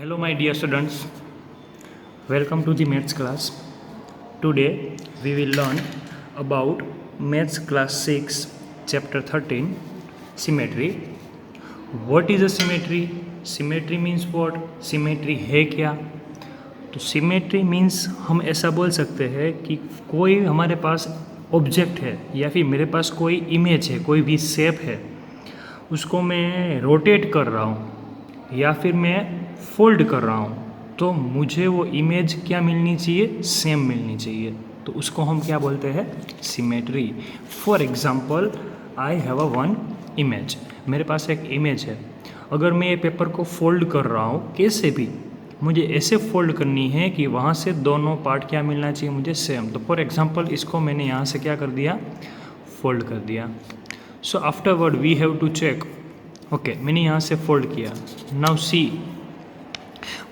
Hello, my dear students. Welcome to the maths class. Today we will learn about maths class 6, chapter 13, symmetry. What is a symmetry? Symmetry means what? Symmetry है क्या? तो symmetry means हम ऐसा बोल सकते हैं कि कोई हमारे पास ऑब्जेक्ट है या फिर मेरे पास कोई इमेज है, कोई भी शेप है, उसको मैं रोटेट कर रहा हूँ या फिर मैं फोल्ड कर रहा हूँ, तो मुझे वो इमेज क्या मिलनी चाहिए? सेम मिलनी चाहिए। तो उसको हम क्या बोलते हैं? Symmetry. For example, I have a one image. मेरे पास एक इमेज है। अगर मैं ये पेपर को फोल्ड कर रहा हूँ, कैसे भी मुझे ऐसे फोल्ड करनी है कि वहाँ से दोनों पार्ट क्या मिलना चाहिए? मुझे सेम। तो फॉर एग्जाम्पल, इसको मैंने यहाँ से क्या कर दिया? फोल्ड कर दिया। So afterward we have to check. Okay, मैंने यहाँ से फोल्ड किया। नाउ सी,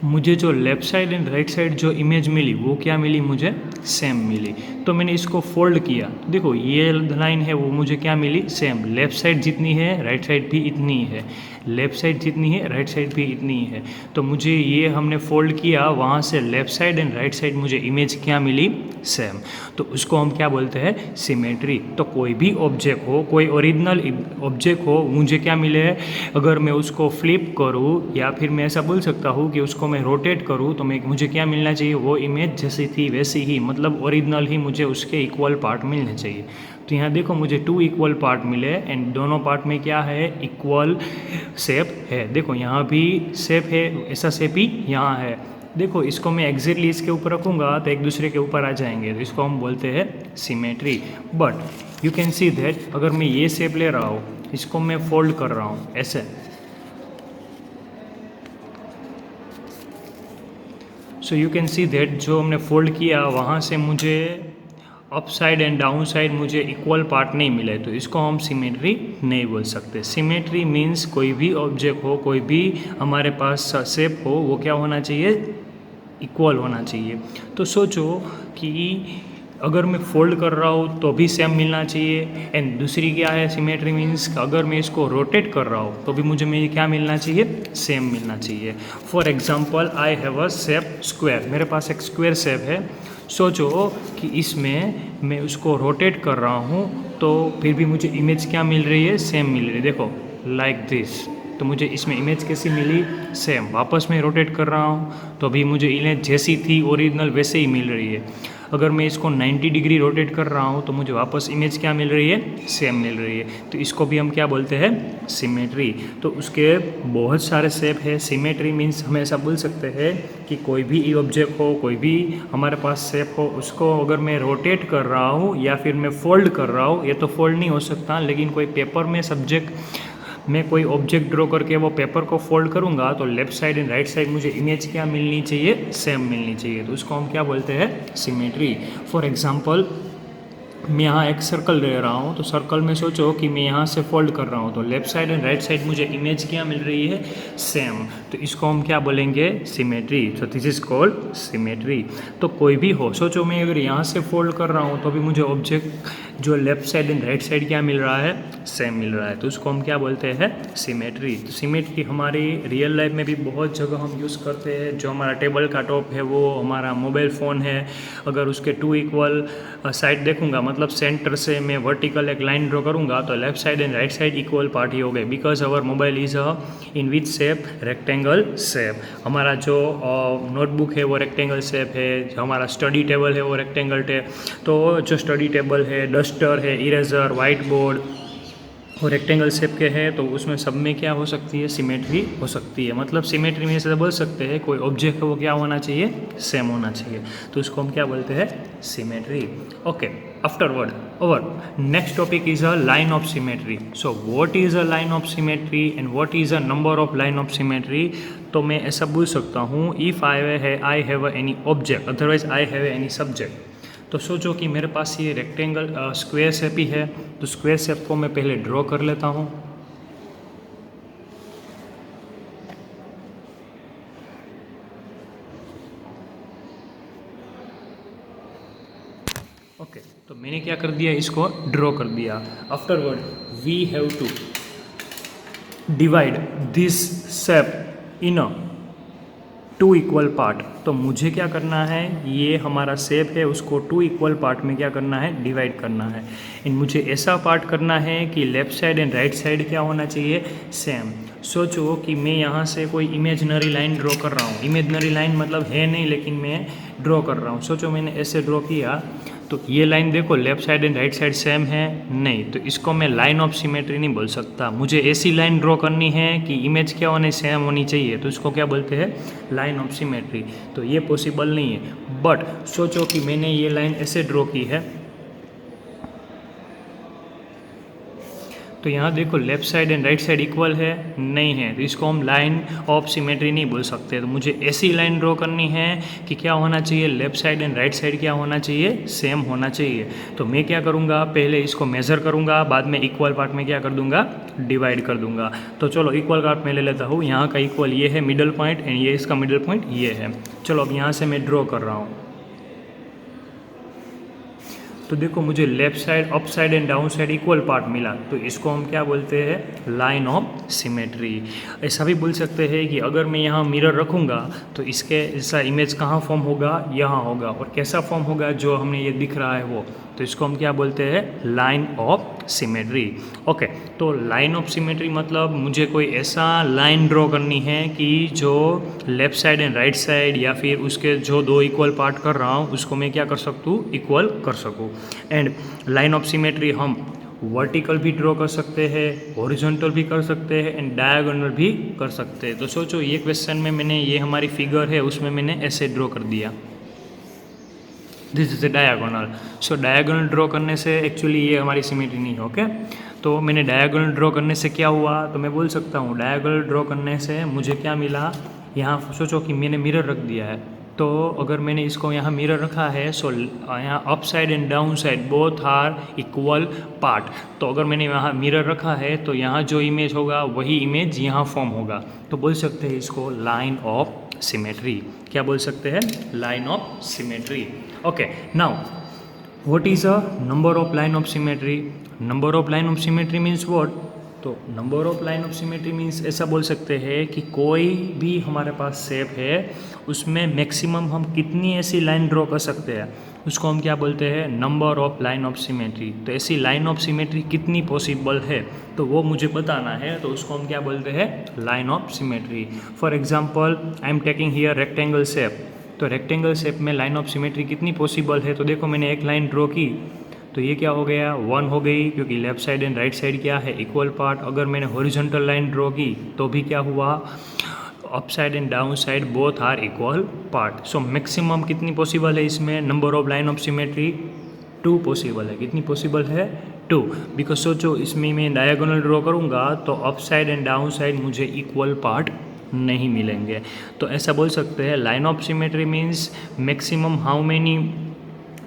मुझे जो left side and right side जो इमेज मिली वो क्या मिली? मुझे सेम मिली। तो मैंने इसको फोल्ड किया, देखो ये लाइन है वो मुझे क्या मिली? सेम। लेफ़्ट साइड जितनी है राइट साइड भी इतनी ही है, लेफ़्ट साइड जितनी है राइट साइड भी इतनी ही है। तो मुझे ये हमने फोल्ड किया, वहाँ से left side and right side मुझे इमेज क्या मिली? सेम। तो उसको हम क्या बोलते हैं? सिमेट्री। तो कोई भी ऑब्जेक्ट हो, कोई ओरिजिनल ऑब्जेक्ट हो, मुझे क्या मिले? अगर मैं उसको फ्लिप करूँ या फिर मैं ऐसा बोल सकता हूँ कि उसको मैं रोटेट करूँ, तो मुझे क्या मिलना चाहिए? वो इमेज जैसी थी वैसी ही, मतलब ओरिजिनल ही मुझे उसके इक्वल पार्ट मिलने चाहिए। तो यहाँ देखो मुझे 2 इक्वल पार्ट मिले एंड दोनों पार्ट में क्या है? इक्वल शेप है। देखो यहाँ भी शेप है, ऐसा शेप ही यहाँ है। देखो इसको मैं एग्जैक्टली इसके ऊपर रखूँगा तो एक दूसरे के ऊपर आ जाएंगे, तो इसको हम बोलते हैं symmetry. But you can see that अगर मैं ये शेप ले रहा हूँ, इसको मैं फोल्ड कर रहा हूँ ऐसे, so you can see that जो हमने फोल्ड किया वहाँ से मुझे up side and down side मुझे इक्वल पार्ट नहीं मिले, तो इसको हम सिमेट्री नहीं बोल सकते। सिमेट्री मीन्स कोई भी ऑब्जेक्ट हो, कोई भी हमारे पास शेप हो, वो क्या होना चाहिए? इक्वल होना चाहिए। तो सोचो कि अगर मैं फोल्ड कर रहा हूँ तो भी सेम मिलना चाहिए। एंड दूसरी क्या है? सिमेट्री मीन्स अगर मैं इसको रोटेट कर रहा हूँ तो भी मुझे क्या मिलना चाहिए? सेम मिलना चाहिए। For example, I have a shape square. मेरे पास एक स्क्वायर शेप है। सोचो कि इसमें मैं उसको रोटेट कर रहा हूँ तो फिर भी मुझे इमेज क्या मिल रही है? सेम मिल रही है। देखो लाइक दिस। तो मुझे इसमें इमेज कैसी मिली? सेम। वापस मैं रोटेट कर रहा हूँ तो अभी मुझे इमेज जैसी थी ओरिजिनल वैसे ही मिल रही है। अगर मैं इसको 90 डिग्री रोटेट कर रहा हूँ तो मुझे वापस इमेज क्या मिल रही है? सेम मिल रही है। तो इसको भी हम क्या बोलते हैं? सिमेट्री। तो उसके बहुत सारे शेप है। सिमेट्री मीन्स हम ऐसा बोल सकते हैं कि कोई भी ऑब्जेक्ट हो, कोई भी हमारे पास शेप हो, उसको अगर मैं रोटेट कर रहा हूँ या फिर मैं फोल्ड कर रहा हूँ, ये तो फोल्ड नहीं हो सकता, लेकिन कोई पेपर में सब्जेक्ट मैं कोई ऑब्जेक्ट ड्रॉ करके वो पेपर को फोल्ड करूँगा तो left side and right side मुझे इमेज क्या मिलनी चाहिए? सेम मिलनी चाहिए। तो उसको हम क्या बोलते हैं? सिमेट्री। फॉर एग्जांपल, मैं यहाँ एक सर्कल ले रहा हूँ, तो सर्कल में सोचो कि मैं यहाँ से फोल्ड कर रहा हूँ तो left side and right side मुझे इमेज क्या मिल रही है? सेम। तो इसको हम क्या बोलेंगे? सिमेट्री। तो दिस इज कॉल्ड सिमेट्री। तो कोई भी हो, सोचो मैं अगर यहाँ से फोल्ड कर रहा हूँ तो भी मुझे ऑब्जेक्ट जो left side and right side क्या मिल रहा है? सेम मिल रहा है। तो उसको हम क्या बोलते हैं? सिमेट्री। तो सिमेट्री हमारी रियल लाइफ में भी बहुत जगह हम यूज़ करते हैं। जो हमारा टेबल का टॉप है, वो हमारा मोबाइल फ़ोन है, अगर उसके 2 इक्वल साइड देखूंगा, मतलब सेंटर से मैं वर्टिकल एक लाइन ड्रॉ करूंगा तो left side and right side equal part ही हो गए, because our mobile is a in which shape? Rectangle shape. हमारा जो नोटबुक है वो रेक्टेंगल शेप है, जो हमारा स्टडी टेबल है वो रेक्टेंगल है। तो जो स्टडी टेबल है, डस्टर है, इरेजर, वाइट बोर्ड, वो रेक्टेंगल शेप के हैं, तो उसमें सब में क्या हो सकती है? सिमेट्री हो सकती है। मतलब सिमेट्री में ऐसे बोल सकते हैं कोई ऑब्जेक्ट है वो क्या होना चाहिए? सेम होना चाहिए। तो उसको हम क्या बोलते हैं? Symmetry. Okay, afterward our next topic is a line of symmetry. So what is a line of symmetry and what is a number of line of symmetry? तो मैं ऐसा बोल सकता हूँ, if I have any object, otherwise I have any subject. तो सोचो कि मेरे पास ये रेक्टेंगल स्क्वायर शेप ही है, तो स्क्वायर शेप को मैं पहले ड्रॉ कर लेता हूँ। ओके, तो मैंने क्या कर दिया? इसको ड्रॉ कर दिया। Afterward we have to divide this shape in a two equal part. तो मुझे क्या करना है, ये हमारा शेप है उसको टू इक्वल पार्ट में क्या करना है, डिवाइड करना है। एंड मुझे ऐसा पार्ट करना है कि left side and right side क्या होना चाहिए, सेम। सोचो कि मैं यहाँ से कोई इमेजनरी लाइन ड्रॉ कर रहा हूँ, इमेजनरी लाइन मतलब है नहीं लेकिन मैं ड्रॉ कर रहा हूँ। सोचो मैंने ऐसे ड्रॉ किया तो ये लाइन देखो left side and right side same है नहीं, तो इसको मैं लाइन ऑफ सिमेट्री नहीं बोल सकता। मुझे ऐसी लाइन ड्रॉ करनी है कि इमेज क्या होनी, सेम होनी चाहिए, तो इसको क्या बोलते हैं, लाइन ऑफ सिमेट्री। तो ये पॉसिबल नहीं है। बट सोचो कि मैंने ये लाइन ऐसे ड्रॉ की है, तो यहाँ देखो left side and right side equal है नहीं है, तो इसको हम लाइन ऑफ सिमेट्री नहीं बोल सकते। तो मुझे ऐसी लाइन ड्रॉ करनी है कि क्या होना चाहिए, left side and right side क्या होना चाहिए, सेम होना चाहिए। तो मैं क्या करूँगा, पहले इसको मेज़र करूँगा, बाद में इक्वल पार्ट में क्या कर दूँगा, डिवाइड कर दूँगा। तो चलो इक्वल पार्ट में ले लेता हूँ। यहाँ का इक्वल ये है मिडल पॉइंट एंड ये इसका मिडल पॉइंट ये है। चलो अब यहाँ से मैं ड्रॉ कर रहा हूँ। तो देखो मुझे left side, up side and down side equal part मिला, तो इसको हम क्या बोलते हैं, लाइन ऑफ सिमेट्री। ऐसा भी बोल सकते हैं कि अगर मैं यहाँ मिरर रखूँगा तो इसके ऐसा इमेज कहाँ फॉर्म होगा, यहाँ होगा। और कैसा फॉर्म होगा, जो हमें ये दिख रहा है वो, तो इसको हम क्या बोलते हैं, लाइन ऑफ सिमेट्री। ओके, तो लाइन ऑफ सिमेट्री मतलब मुझे कोई ऐसा लाइन ड्रॉ करनी है कि जो left side and right side या फिर उसके जो दो इक्वल पार्ट कर रहा हूँ उसको मैं क्या कर सकूँ, इक्वल कर सकूँ। एंड लाइन ऑफ सिमेट्री हम वर्टिकल भी ड्रॉ कर सकते हैं, हॉरिजॉन्टल भी कर सकते हैं एंड डायगोनल भी कर सकते हैं। तो सोचो ये क्वेश्चन में मैंने ये हमारी फिगर है उसमें मैंने ऐसे ड्रॉ कर दिया, this is a diagonal. So diagonal draw करने से एक्चुअली ये हमारी सिमेट्री नहीं है। ओके, तो मैंने डायगोनल ड्रॉ करने से क्या हुआ, तो मैं बोल सकता हूँ डायगोनल ड्रॉ करने से मुझे क्या मिला। यहाँ सोचो कि मैंने मिरर रख दिया है, तो अगर मैंने इसको यहाँ मिरर रखा है, सो यहाँ up side and down side both are equal part. तो अगर मैंने यहाँ मिरर रखा है तो यहाँ जो इमेज होगा वही इमेज यहाँ फॉर्म होगा। तो बोल सकते हैं इसको लाइन ऑफ सिमेट्री। क्या बोल सकते हैं, line of symmetry. Okay, now what is a number of line of symmetry. Number of line of symmetry means what, तो number of line of symmetry means ऐसा बोल सकते हैं कि कोई भी हमारे पास शेप है उसमें मैक्सिमम हम कितनी ऐसी लाइन ड्रॉ कर सकते हैं, उसको हम क्या बोलते हैं, number of line of symmetry. तो ऐसी लाइन ऑफ सिमेट्री कितनी पॉसिबल है तो वो मुझे बताना है, तो उसको हम क्या बोलते हैं, line of symmetry. For example I am taking here rectangle shape, तो रेक्टेंगल शेप में लाइन ऑफ सिमेट्री कितनी पॉसिबल है। तो देखो मैंने एक लाइन ड्रॉ की तो ये क्या हो गया, 1 हो गई, क्योंकि left side and right side क्या है, इक्वल पार्ट। अगर मैंने हॉरिजॉन्टल लाइन ड्रॉ की तो भी क्या हुआ, up side and down side both are equal part. So maximum कितनी पॉसिबल है इसमें, number of line of symmetry 2 possible है। कितनी पॉसिबल है, 2। बिकॉज सोचो इसमें मैं डायगोनल ड्रॉ करूँगा तो up side and down side मुझे इक्वल पार्ट नहीं मिलेंगे। तो ऐसा बोल सकते हैं line of symmetry means maximum how many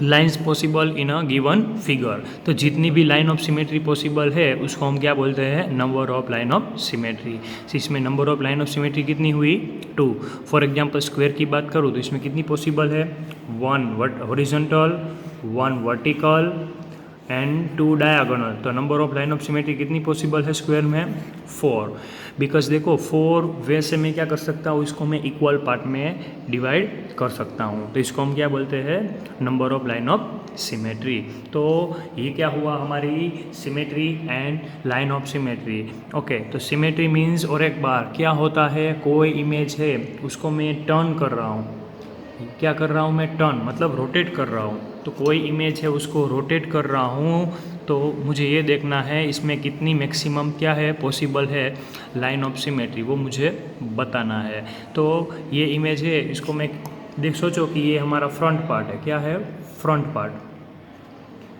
lines possible in a given figure. तो जितनी भी लाइन ऑफ सिमेट्री पॉसिबल है उसको हम क्या बोलते हैं, number of line of symmetry. इसमें number of line of symmetry कितनी हुई, 2। फॉर एग्जांपल स्क्वायर की बात करूँ तो इसमें कितनी पॉसिबल है, 1 हॉरिजॉन्टल, 1 वर्टिकल एंड 2 डायगोनल। तो number of line of symmetry कितनी पॉसिबल है स्क्वायर में, 4। बिकॉज देखो 4 वे से मैं क्या कर सकता हूँ, इसको मैं इक्वल पार्ट में डिवाइड कर सकता हूँ। तो इसको हम क्या बोलते हैं, number of line of symmetry. तो ये क्या हुआ हमारी symmetry and line of symmetry. Okay, तो सिमेट्री मीन्स, और एक बार क्या होता है, कोई इमेज है उसको मैं टर्न कर रहा हूँ, क्या कर रहा हूँ मैं, टर्न मतलब रोटेट कर रहा हूँ। तो कोई इमेज है उसको रोटेट कर रहा हूँ, तो मुझे ये देखना है इसमें कितनी मैक्सिमम क्या है पॉसिबल है लाइन ऑफ सिमेट्री, वो मुझे बताना है। तो ये इमेज है, इसको मैं देख, सोचो कि ये हमारा फ्रंट पार्ट है, क्या है, फ्रंट पार्ट।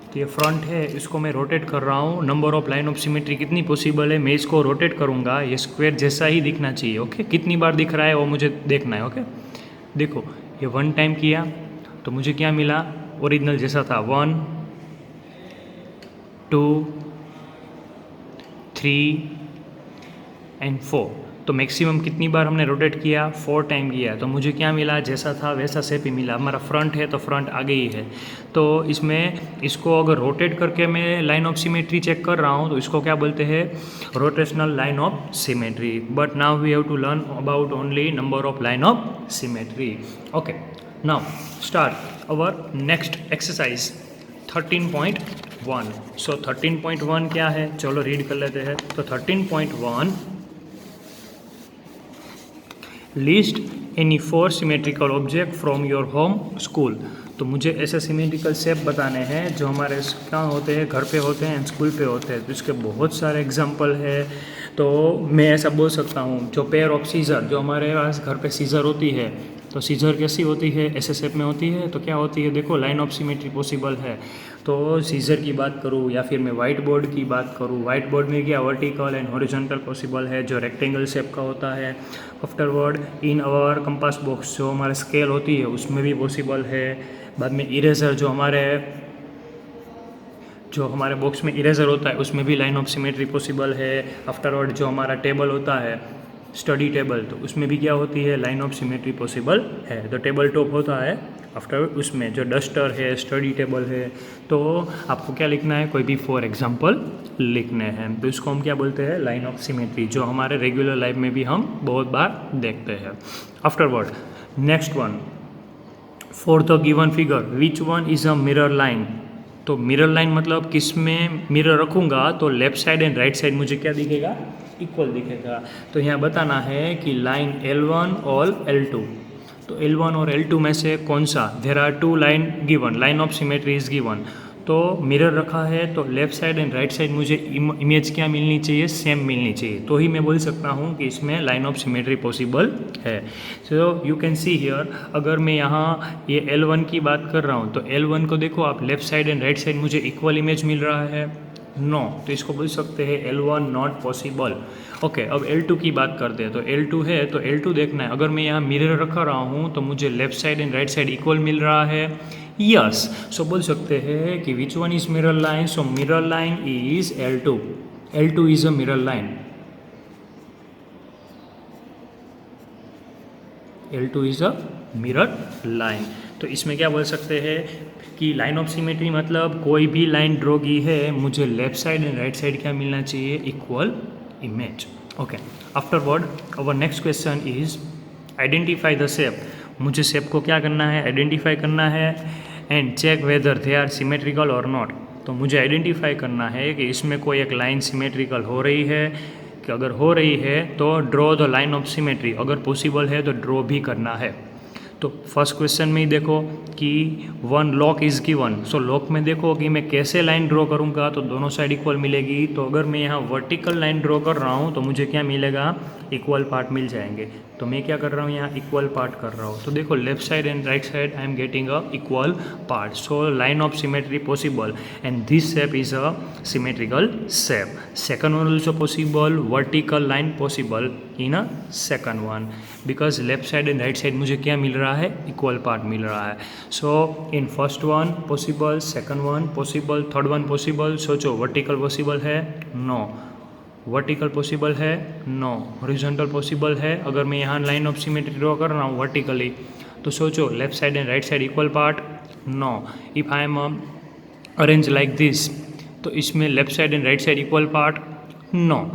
तो ये फ्रंट है, इसको मैं रोटेट कर रहा हूँ, number of line of symmetry कितनी पॉसिबल है, मैं इसको रोटेट करूँगा, ये स्क्वायर जैसा ही दिखना चाहिए। ओके, कितनी बार दिख रहा है वो मुझे देखना है। ओके, देखो ये 1 टाइम किया तो मुझे क्या मिला, ओरिजिनल जैसा था, 1 2 3 एंड 4। तो मैक्सिमम कितनी बार हमने रोटेट किया, 4 टाइम किया, तो मुझे क्या मिला, जैसा था वैसा शेप ही मिला। हमारा फ्रंट है तो फ्रंट आगे ही है, तो इसमें इसको अगर रोटेट करके मैं लाइन ऑफ सिमेट्री चेक कर रहा हूँ तो इसको क्या बोलते हैं, rotational line of symmetry. But now we have to learn about only number of line of symmetry. Okay, now start our next exercise 13.1। So 13.1 क्या है, चलो रीड कर लेते हैं। तो 13.1, list any 4 symmetrical object from your home school. तो मुझे ऐसे सिमेट्रिकल शेप बताने हैं जो हमारे कहाँ होते हैं, घर पे होते हैं, स्कूल पे होते हैं। तो इसके बहुत सारे एग्जांपल है। तो मैं ऐसा बोल सकता हूँ, जो पेयर ऑफ सीज़र, जो हमारे पास घर पे सीज़र होती है, तो सीज़र कैसी होती है, ऐसे शेप में होती है। तो क्या होती है, देखो लाइन ऑफ सिमेट्री पॉसिबल है। तो सीज़र की बात करूँ या फिर मैं वाइट बोर्ड की बात करूँ, वाइट बोर्ड में क्या वर्टिकल एंड हॉरिजॉन्टल पॉसिबल है, जो रेक्टेंगल शेप का होता है। Afterward in our compass box, जो हमारे स्केल होती है उसमें भी पॉसिबल है। बाद में इरेजर, जो हमारे बॉक्स में इरेजर होता है उसमें भी लाइन ऑफ सिमेट्री पॉसिबल है। आफ्टरवर्ड जो हमारा टेबल होता है, स्टडी टेबल, तो उसमें भी क्या होती है, लाइन ऑफ सिमेट्री पॉसिबल है। तो टेबल टॉप होता है, आफ्टर उसमें जो डस्टर है, स्टडी टेबल है। तो आपको क्या लिखना है, कोई भी 4 एग्जांपल लिखने हैं। तो इसको हम क्या बोलते हैं, लाइन ऑफ सिमेट्री, जो हमारे रेगुलर लाइफ में भी हम बहुत बार देखते हैं। Afterward next one, for the given figure which one is a mirror line. तो मिरर लाइन मतलब किस में मिरर रखूँगा तो left side and right side मुझे क्या दिखेगा, इक्वल दिखेगा। तो यहाँ बताना है कि लाइन L1 और L2, तो L1 और L2 में से कौन सा, there are 2 line given, line of symmetry is given. तो मिरर रखा है तो left side and right side मुझे इमेज क्या मिलनी चाहिए, सेम मिलनी चाहिए, तो ही मैं बोल सकता हूँ कि इसमें लाइन ऑफ सिमेट्री पॉसिबल है। So you can see here, अगर मैं यहाँ ये L1 की बात कर रहा हूँ तो L1 को देखो आप, left side and right side मुझे इक्वल इमेज मिल रहा है, नो, तो इसको बोल सकते हैं L1 नॉट पॉसिबल। ओके, अब L2 की बात करते हैं। तो L2 है तो L2 देखना है, अगर मैं यहाँ मिरर रखा रहा हूँ तो मुझे left side and right side equal मिल रहा है, यस। सो बोल सकते हैं कि which one is mirror line, so mirror line is L2, L2 is a mirror line, L2 is a mirror line. तो इसमें क्या बोल सकते हैं कि लाइन ऑफ सिमेट्री मतलब कोई भी लाइन ड्रॉ की है, मुझे left side and right side क्या मिलना चाहिए, equal image. Okay, afterward our next question is identify the shape. मुझे शेप को क्या करना है, आइडेंटिफाई करना है and check whether they are symmetrical और नॉट। तो मुझे आइडेंटिफाई करना है कि इसमें कोई एक लाइन सिमेट्रिकल हो रही है, कि अगर हो रही है तो draw the line of symmetry, अगर पॉसिबल है तो ड्रॉ भी करना है। तो फर्स्ट क्वेश्चन में ही देखो कि 1 Lok is given. So lock में देखो कि मैं कैसे लाइन ड्रॉ करूँगा तो दोनों साइड इक्वल मिलेगी। तो अगर मैं यहाँ वर्टिकल लाइन ड्रॉ कर रहा हूँ तो मुझे क्या मिलेगा, इक्वल पार्ट मिल जाएंगे। तो मैं क्या कर रहा हूँ, यहाँ इक्वल पार्ट कर रहा हूँ। तो देखो left side and right side I am getting a equal part, so line of symmetry possible and this shape is a symmetrical shape. Second one also possible, vertical line possible in a second one, because left side and right side मुझे क्या मिल रहा है, equal part मिल रहा है। So in first one possible, second one possible, third one possible. सोचो vertical possible है, no, vertical possible है, नो, हॉरिजॉन्टल पॉसिबल है। अगर मैं यहाँ लाइन ऑफ सिमेट्री ड्रॉ कर रहा हूँ वर्टिकली, तो सोचो left side and right side equal part, no. If I am arrange like this, तो इसमें left side and right side equal part, no.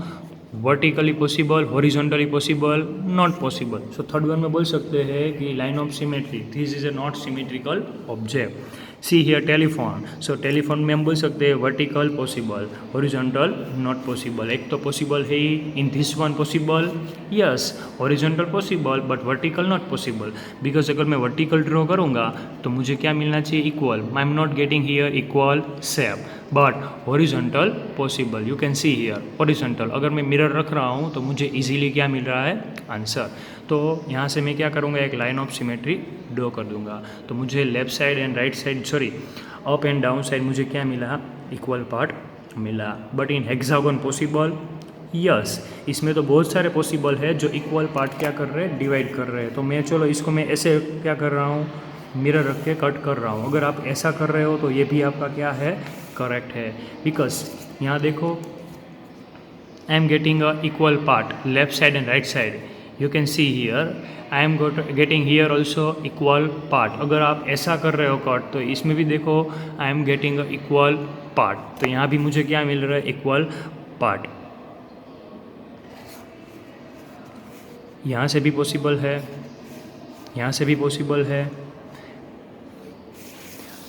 Vertically possible, horizontally possible, not possible. So third one में बोल सकते हैं कि line of symmetry, this is a not symmetrical object. See here telephone, so telephone में हम बोल सकते हैं vertical possible, horizontal not possible. एक तो पॉसिबल है ही, in this one possible, yes, horizontal possible but vertical not possible, because अगर मैं वर्टिकल ड्रॉ करूँगा तो मुझे क्या मिलना चाहिए, equal. I am not getting here equal shape, but horizontal possible. You can see here horizontal, अगर मैं मिरर रख रहा हूँ तो मुझे इजीली क्या मिल रहा है, आंसर। तो यहाँ से मैं क्या करूँगा, एक लाइन ऑफ सिमेट्री ड्रॉ कर दूँगा। तो मुझे left side and right side, sorry up and down side मुझे क्या मिला, इक्वल पार्ट मिला। But in hexagon possible, yes, इसमें तो बहुत सारे पॉसिबल है जो इक्वल पार्ट क्या कर रहे हैं, डिवाइड कर रहे हैं। तो मैं चलो इसको मैं ऐसे क्या कर रहा हूँ, मिरर रख के कट कर रहा हूँ। अगर आप ऐसा कर रहे हो तो ये भी आपका क्या है, करेक्ट है, बिकॉज यहाँ देखो I am getting a equal part, left side and right side. You can see here, I am getting here also equal part. अगर आप ऐसा कर रहे हो कट तो इसमें भी देखो I am getting a equal part. तो यहाँ भी मुझे क्या मिल रहा है, equal part. यहाँ से भी पॉसिबल है, यहाँ से भी पॉसिबल है.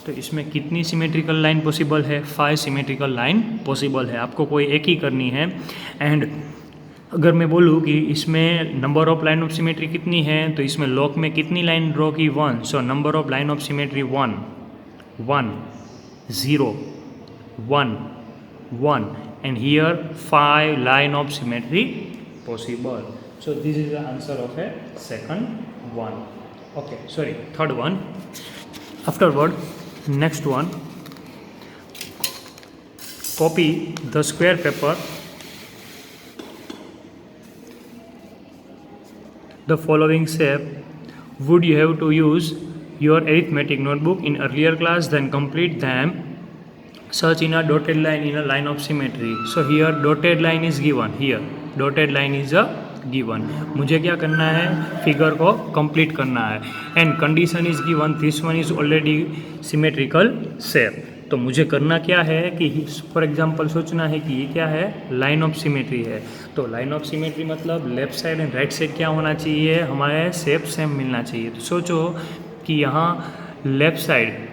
तो इसमें कितनी सिमेट्रिकल लाइन पॉसिबल है? 5 सिमेट्रिकल लाइन पॉसिबल है. आपको कोई एक ही करनी है. एंड अगर मैं बोलूँ कि इसमें number of line of symmetry कितनी है, तो इसमें लॉक में कितनी लाइन ड्रॉ की? 1. So number of line of symmetry 1 1 0 1 1 and here 5 line of symmetry possible. So this is the answer of A second one. Okay, sorry, third one. Afterward, next one, copy the square paper, the following shape. Would you have to use your arithmetic notebook in earlier class, then complete them such in a dotted line in a line of symmetry. So here dotted line is given, here dotted line is a given. मुझे क्या करना है? Figure को complete करना है. And condition is given, this one is already symmetrical shape. तो मुझे करना क्या है कि फॉर एग्जांपल सोचना है कि ये क्या है? लाइन ऑफ सिमेट्री है. तो लाइन ऑफ सिमेट्री मतलब left side and right side क्या होना चाहिए? हमारे शेप सेम मिलना चाहिए. तो सोचो कि यहाँ लेफ्ट साइड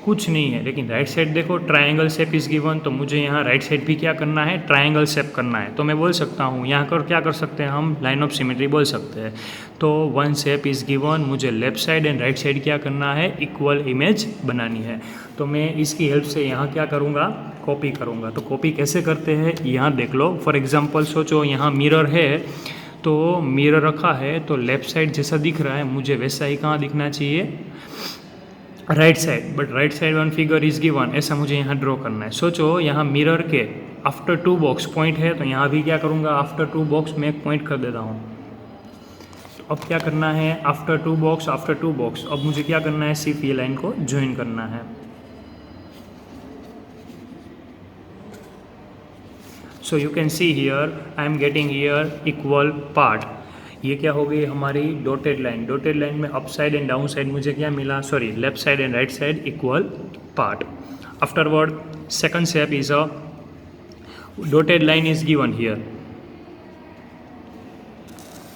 कुछ नहीं है, लेकिन राइट साइड देखो ट्रायंगल शेप इज गिवन. तो मुझे यहाँ राइट साइड भी क्या करना है? ट्रायंगल शेप करना है. तो मैं बोल सकता हूँ यहाँ कर क्या कर सकते हैं हम? लाइन ऑफ सिमेट्री बोल सकते हैं. तो वन शेप इज गिवन, मुझे left side and right side क्या करना है? इक्वल इमेज बनानी है. तो मैं इसकी हेल्प से यहाँ क्या करूँगा? कॉपी करूँगा. तो कॉपी कैसे करते हैं यहाँ देख लो. फॉर एग्जाम्पल सोचो यहाँ मिरर है, तो मिरर रखा है, तो लेफ्ट साइड जैसा दिख रहा है मुझे वैसा ही कहाँ दिखना चाहिए? Right side. But right side one figure is given, ऐसा मुझे यहाँ ड्रॉ करना है. सोचो यहाँ मिरर के आफ्टर 2 बॉक्स पॉइंट है, तो यहाँ भी क्या करूँगा? आफ्टर 2 बॉक्स में एक पॉइंट कर देता हूँ. तो अब क्या करना है? After 2 box, after 2 box. अब मुझे क्या करना है? सिर्फ ये लाइन को ज्वाइन करना है. So you can see here I am getting here equal part. ये क्या हो गई हमारी? Dotted line. डॉटेड लाइन में up side and down side मुझे क्या मिला? Sorry, left side and right side equal part. Afterward second step is a dotted line is given here.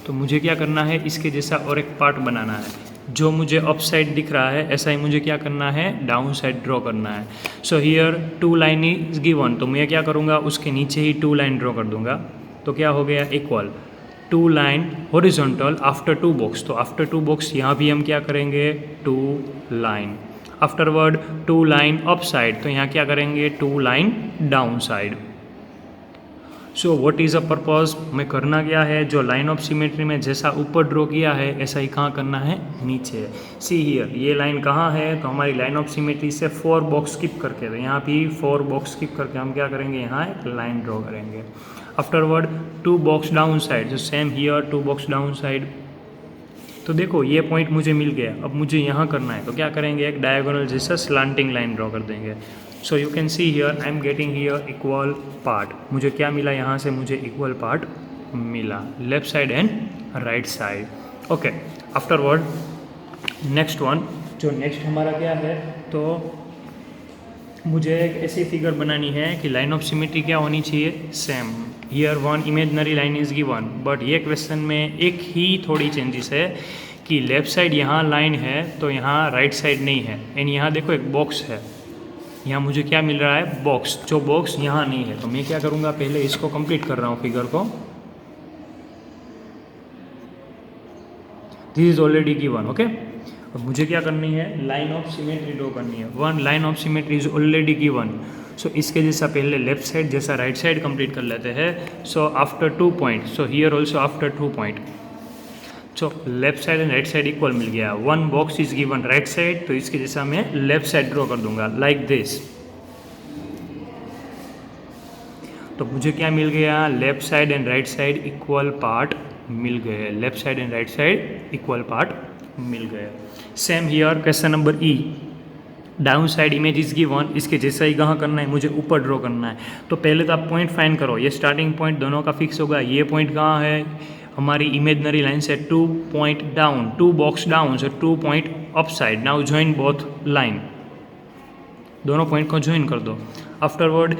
तो मुझे क्या करना है? इसके जैसा और एक पार्ट बनाना है. जो मुझे अप साइड दिख रहा है ऐसा ही मुझे क्या करना है? डाउन साइड ड्रॉ करना है. So here 2 line is given, तो मैं क्या करूँगा? उसके नीचे ही 2 लाइन ड्रॉ कर दूंगा. तो क्या हो गया? Equal 2 line horizontal after 2 box. तो आफ्टर 2 बॉक्स यहाँ भी हम क्या करेंगे? 2 line. Afterward 2 line up side, तो यहाँ क्या करेंगे? 2 line down side. So what is a purpose? मैं करना क्या है? जो लाइन ऑफ सिमेट्री में जैसा ऊपर ड्रॉ किया है ऐसा ही कहाँ करना है? नीचे. सी हियर, ये लाइन कहाँ है? तो हमारी लाइन ऑफ सिमेट्री से 4 बॉक्स स्किप करके, तो यहाँ भी 4 बॉक्स स्किप करके हम क्या करेंगे? यहाँ एक लाइन ड्रॉ करेंगे. आफ्टरवर्ड 2 बॉक्स डाउन साइड, जो same here 2 box down side. तो देखो ये पॉइंट मुझे मिल गया. अब मुझे यहाँ करना है, तो क्या करेंगे? एक डायगोनल जैसा स्लांटिंग लाइन ड्रॉ कर देंगे. So you can see here I am getting here equal part. मुझे क्या मिला यहाँ से? मुझे इक्वल पार्ट मिला, left side and right side. Okay, afterward next one, जो नेक्स्ट हमारा क्या है? तो मुझे एक ऐसी फिगर बनानी है कि लाइन ऑफ सिमेट्री क्या होनी चाहिए? Same. Here one imaginary line is given, but ये क्वेश्चन में एक ही थोड़ी चेंजेस है कि लेफ्ट साइड यहाँ लाइन है तो यहाँ राइट साइड नहीं है. एंड यहाँ देखो एक बॉक्स है, यहाँ मुझे क्या मिल रहा है? बॉक्स. जो बॉक्स यहाँ नहीं है, तो मैं क्या करूँगा? पहले इसको कंप्लीट कर रहा हूँ फिगर को. This is already given. Okay, अब मुझे क्या करनी है? लाइन ऑफ सिमेट्री ड्रॉ करनी है. One line of symmetry is already given. So इसके जैसा पहले लेफ्ट साइड जैसा राइट साइड कंप्लीट कर लेते हैं. So after 2 point, so here also after 2 point. So left side and right side equal मिल गया. 1 box is given right side, तो इसके जैसा मैं लेफ्ट साइड ड्रॉ कर दूंगा लाइक दिस. तो मुझे क्या मिल गया? Left side and right side equal part मिल गए. Left side and right side equal part मिल गए. Same here question number E. Down side image is given, इसके जैसा ही कहाँ करना है, मुझे ऊपर ड्रॉ करना है। तो पहले तो आप पॉइंट फाइंड करो, ये स्टार्टिंग पॉइंट दोनों का फिक्स होगा। ये पॉइंट कहाँ है, हमारी इमेजनरी लाइन से 2 पॉइंट डाउन, 2 बॉक्स डाउन, सो 2 point up side. Now join both line, दोनों पॉइंट को ज्वाइन कर दो। आफ्टरवर्ड